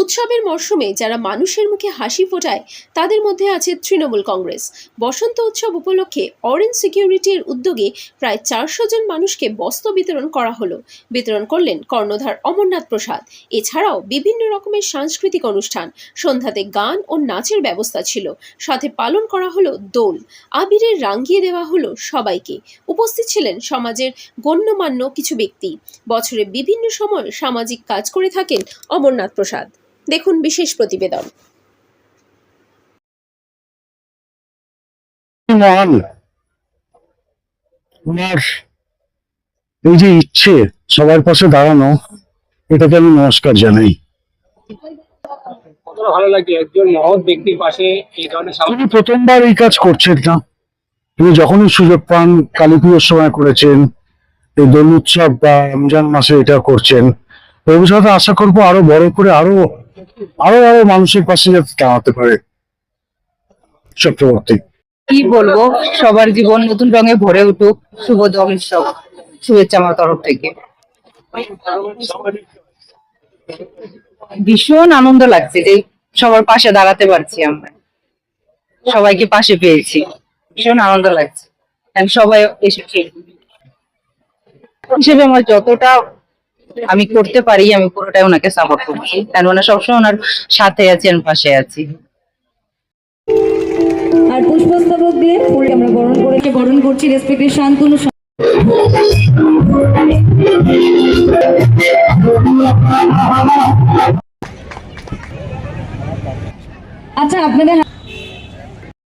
উৎসবের মরশুমে যারা মানুষের মুখে হাসি ফোটায় তাদের মধ্যে আছে তৃণমূল কংগ্রেস। বসন্ত উৎসব উপলক্ষে অরেঞ্জ সিকিউরিটির উদ্যোগে প্রায় 400 জন মানুষকে বস্ত্র বিতরণ করা হলো। বিতরণ করলেন কর্ণধার অমরনাথ প্রসাদ। এছাড়াও বিভিন্ন রকমের সাংস্কৃতিক অনুষ্ঠান, সন্ধ্যাতে গান ও নাচের ব্যবস্থা ছিল। সাথে পালন করা হলো দোল। আবিরে রাঙিয়ে দেওয়া হলো সবাইকে। উপস্থিত ছিলেন সমাজের গণ্যমান্য কিছু ব্যক্তি। বছরে বিভিন্ন সময় সামাজিক কাজ করে থাকেন অমরনাথ প্রসাদ। দেখুন বিশেষ প্রতিবেদন। মহান ওনার এই যে ইচ্ছে সবার পাশে দাঁড়ানো, এটাকে আমি নমস্কার জানাই। কতটা ভালো লাগে একজন মহৎ ব্যক্তির পাশে এই ধরনের তিনি প্রথমবার এই কাজ করছেন না, তিনি যখনই সুযোগ পান কালী পুজোর সময় করেছেন, এই দোল উৎসব বা রমজান মাসে এটা করছেন। ভবিষ্যতে আশা করবো আরো বড় করে আরো আরো আরো মানুষের পাশে যাতে দাঁড়াতে পারে। চক্রবর্তী কি বলবো, সবার জীবন নতুন রঙে ভরে উঠুক। শুভ দোল উৎসব শুভেচ্ছা আমার তরফ থেকে। ভীষণ আনন্দ লাগছে যে সবার পাশে দাঁড়াতে পারছি, আমরা সবাইকে পাশে পেয়েছি, ভীষণ আনন্দ লাগছে। সবাই এসেছে হিসেবে আমার যতটা আমি করতে পারি আমি পুরোটাই ওনাকে সাপোর্ট করছি, কারণ ওনার সবসময় ওনার সাথে আছি, আমি পাশে আছি। আর পুষ্পস্তবক দিয়ে ফুল আমরা বরণ করছি রেসপেক্টেড শান্তনু। আচ্ছা, আপনাদের